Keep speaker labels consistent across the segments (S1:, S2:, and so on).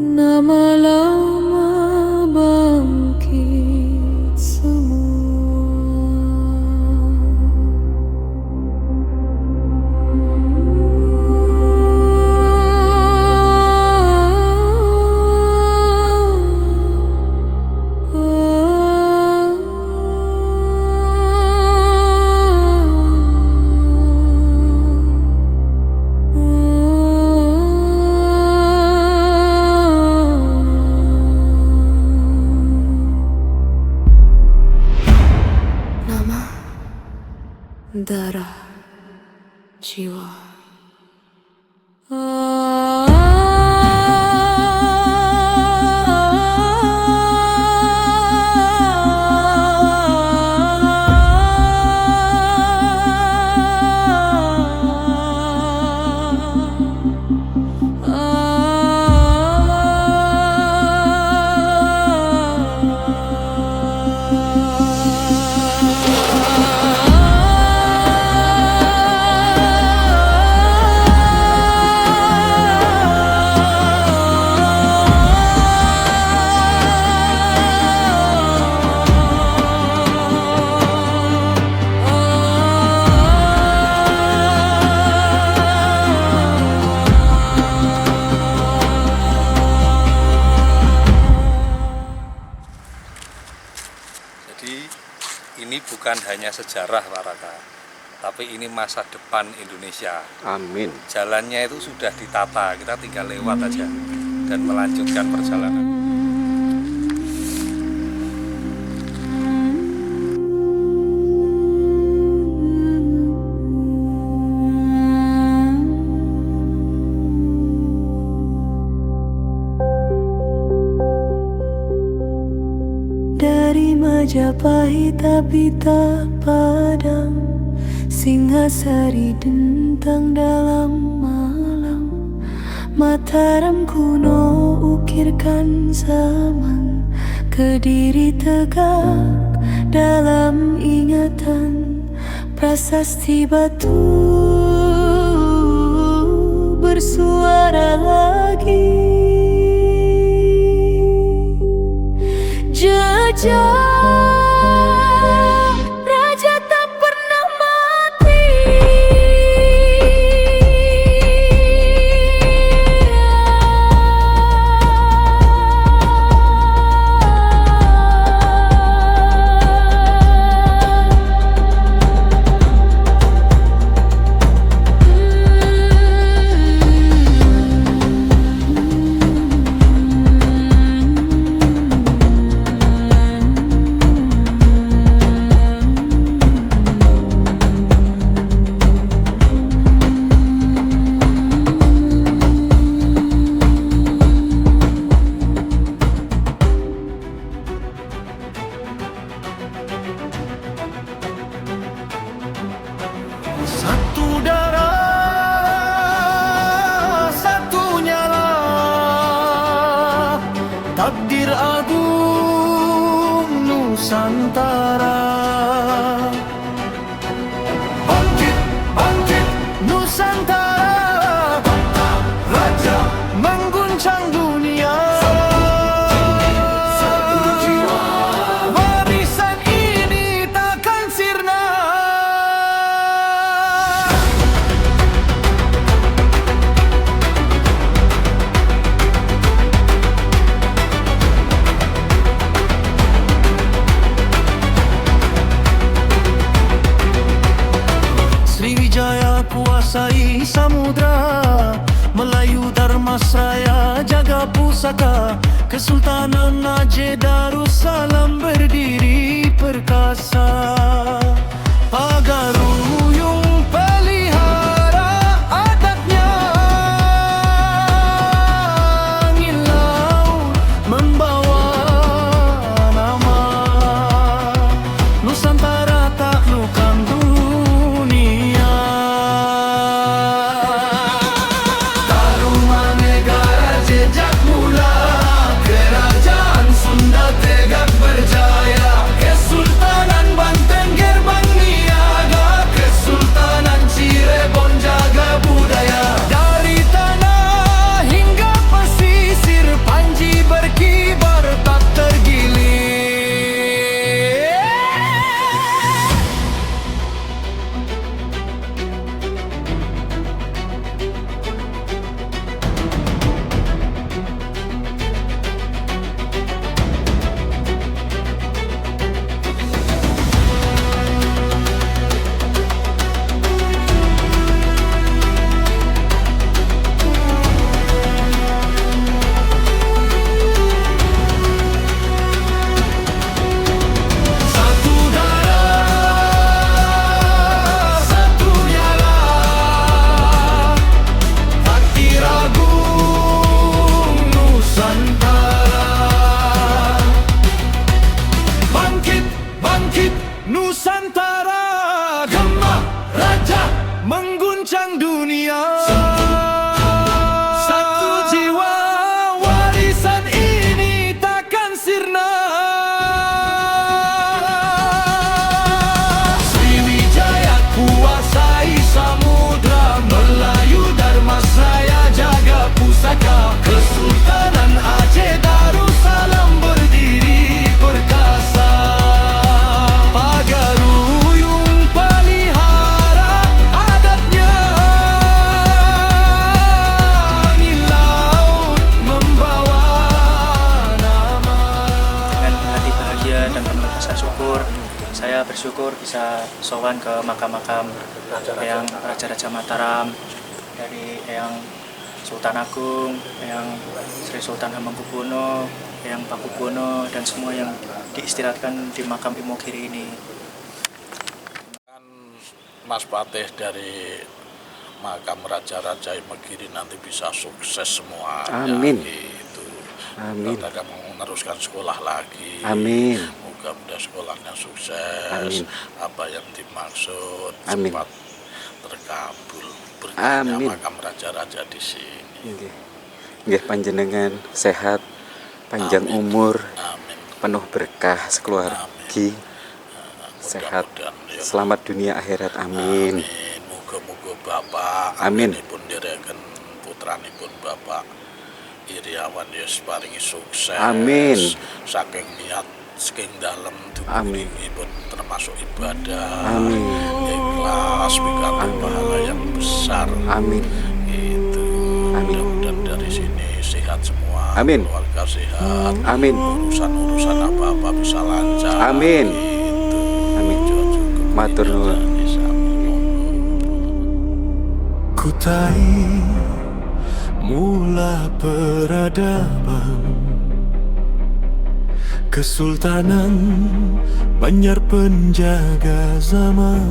S1: Nama lama bangkit semua. Darah jiwa.
S2: Jadi ini bukan hanya sejarah Pak Raka, tapi ini masa depan Indonesia.
S3: Amin.
S2: Jalannya itu sudah ditata, kita tinggal lewat aja dan melanjutkan perjalanan.
S1: Dari Majapahit api tak padam, Singasari dentang dalam malam. Mataram kuno ukirkan zaman, Kediri tegak dalam ingatan. Prasasti batu bersuara lagi. Jejak raja tak pernah mati.
S4: Satu darah, satu nyala, takdir agung Nusantara. Bangkit, bangkit Nusantara, raja mengguncang dunia. Warisan ini takkan sirna. Sriwijaya kuasai samudra, Melayu Dharmasraya jaga pusaka, Kesultanan Aceh Darussalam berdiri perkasa. Pagaruyung pelihara adatnya, angin laut membawa nama. Nusantara taklukkan dunia. Taruman negara jejak mula, kerajaan Sunda tegak berjaya. Kesultanan Banten gerbang niaga,
S3: kita bersyukur bisa sowan ke makam-makam Eyang Raja-Raja Mataram, dari Eyang Sultan Agung, Eyang Sri Sultan Hamengkubuwono, Eyang Pakubuwono, dan semua yang diistirahatkan di makam Imogiri ini.
S5: Mas Patih dari makam Raja-Raja Imogiri nanti bisa sukses semua.
S6: Amin.
S5: Gitu.
S6: Amin.
S5: Kita akan meneruskan sekolah lagi.
S6: Amin.
S5: Mudah-mudahan sekolahnya sukses.
S6: Amin.
S5: Apa yang dimaksud
S6: Amin.
S5: cepat terkabul. Berkahnya
S6: Amin.
S5: makam Raja-Raja di sini.
S6: Nggih, panjenengan sehat, panjang
S5: Amin.
S6: umur,
S5: Amin.
S6: penuh berkah sekeluargi, sehat,
S5: Mudah-mudahan, ya.
S6: selamat dunia akhirat. Amin.
S5: Muga-muga Bapak
S6: Amin.
S5: pun direken putranipun Bapak Iriawan ya paringi sukses.
S6: Amin.
S5: Saking niat saking dalem
S6: Amin.
S5: pun termasuk ibadah.
S6: Amin.
S5: Ikhlas pikantuk pahala yang besar.
S6: Amin.
S5: Gitu.
S6: Amin.
S5: Mudah-mudahan dari sini sehat semua.
S6: Amin.
S5: Keluarga sehat.
S6: Amin.
S5: Urusan-urusan apa-apa bisa lancar.
S6: Amin.
S5: Gitu.
S6: Amin.
S5: Cukup
S6: Matur nuwun.
S4: Kutai mula peradaban Kesultanan Banjar penjaga zaman,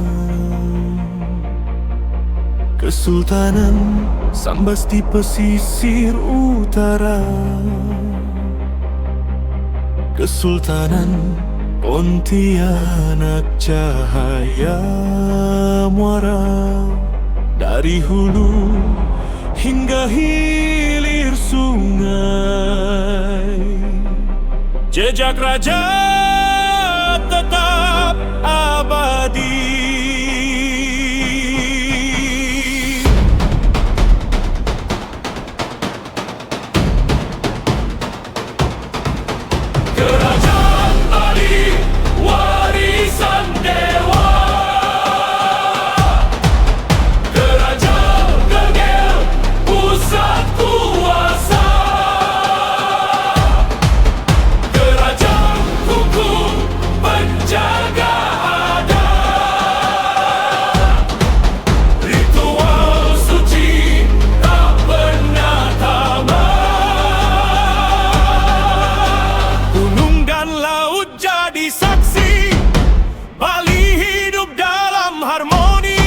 S4: Kesultanan Sambas di pesisir utara, Kesultanan Pontianak Cahaya Muara. Dari hulu hingga hilir sungai, jejak raja tetap abadi. Kerajaan Bali warisan dewa, pusat kuasa, kerajaan hukum penjaga adat, ritual suci tak pernah tamat. Gunung dan laut jadi saksi, Bali hidup dalam harmoni.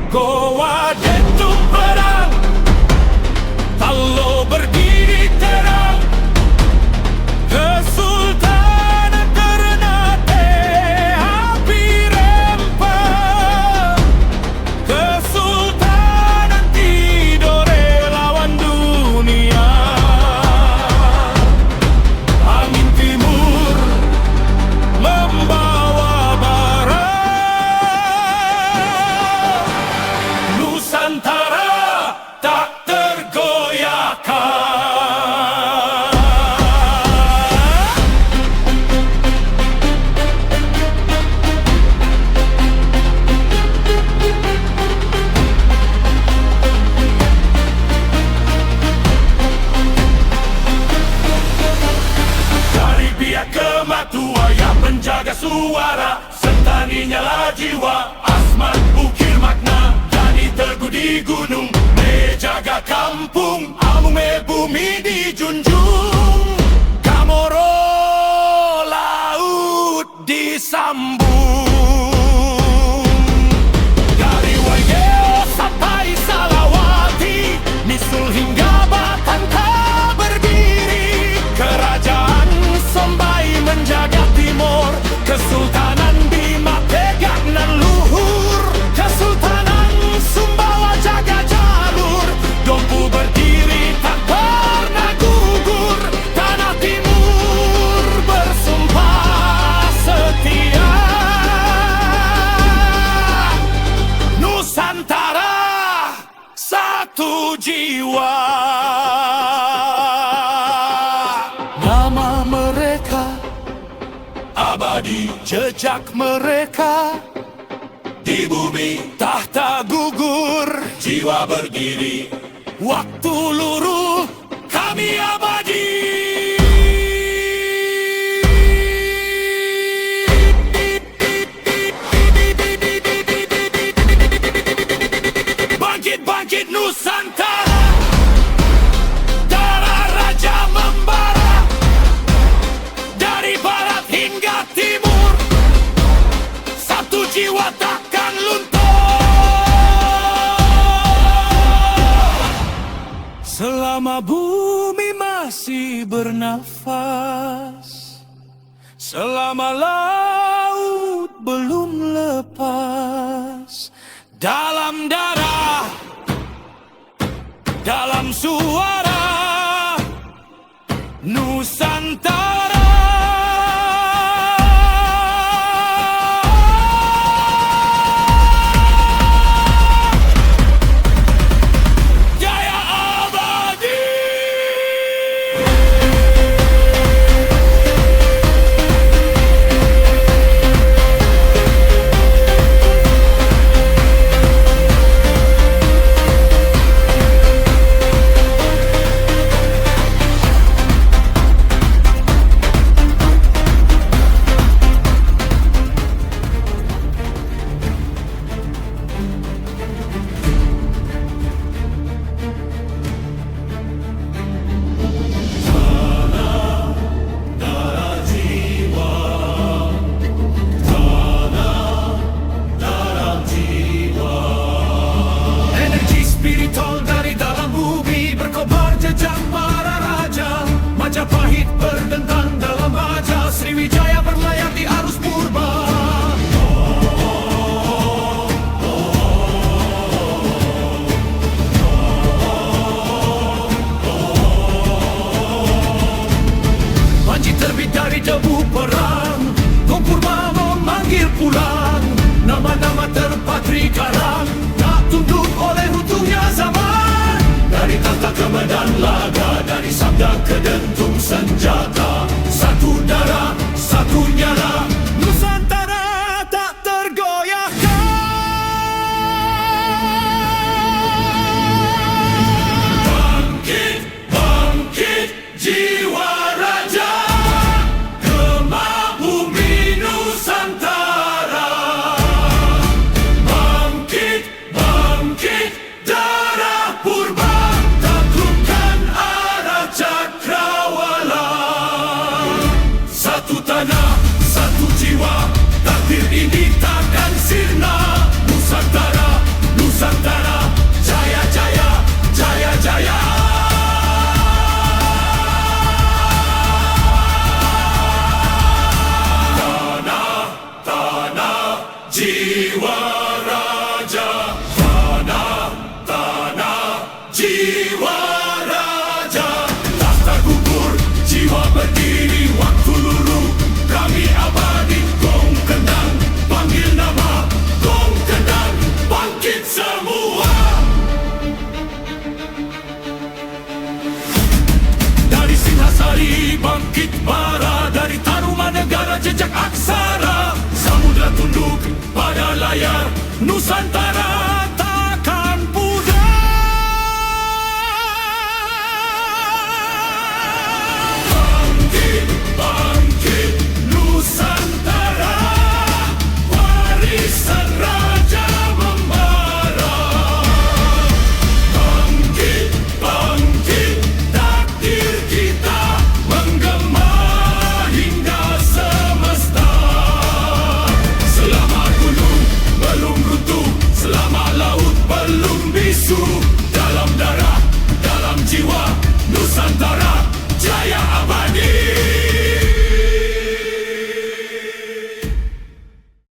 S4: Goa detuk perang, Talo berdiri terang, Kesultanan Ternate api rempah, Kesultanan Tidore lawan dunia. Angin timur membawa barat, Nusantara tak tergoyahkan. Dari biak ke matua yang menjaga suara, Sentani nyala jiwa, Asmat ukir makna, jadi teguh di gunung, menjaga kampung, Amung me bumi dijunjung, Kamoro laut disambung. Dari Waigeo sampai Salawati, Nisul hingga Batanta berdiri, Kerajaan Sombai menjaga timur, Kesultanan Bima tegak nan luhur, Kesultanan Sumbawa jaga jalur, Dompu berdiri tak pernah gugur, Tanah Timur bersumpah setia. Nusantara satu jiwa. Nama mereka abadi, jejak mereka di bumi tahta gugur, jiwa berdiri, waktu luruh kami abadi. bangkit Nusantara. Darah raja membara dari barat hingga timur. Satu jiwa takkan luntur. Selama bumi masih bernafas, selama laut belum lepas, dalam darah, dalam suara Nusantara. Jaya abadi. Energi spiritual dari dalam bumi berkobar jejak para raja. Majapahit berdentang dalam baja, Sriwijaya berlayar di arus purba. Panji terbit dari debu perang, Gong Purba memanggil pulang. Nama-nama terpatri karang, tak tunduk oleh runtuhnya zaman. Dari tahta ke medan laga, dari sabda ke dentum senjata. Satu darah, satu nyala, Nusantara tak tergoyahkan. Bangkit, bangkit jiwa raja, gemah bumi Nusantara. Bangkit, bangkit darah purba, taklukkan arah cakrawala. Satu tanah, satu jiwa, takdir ini takkan sirna. Nusantara, Nusantara, jaya jaya, jaya jaya. Tanah, tanah, jiwa raja. Tanah, tanah, jiwa raja. Tahta gugur, jiwa berdiri, waktu lulu kami abadi. Gong kendang, panggil nama, gong kendang, bangkit semua. Dari Singhasari bangkit bara, dari Tarumanegara jejak aksara. Samudra tunduk pada layar Nusantara.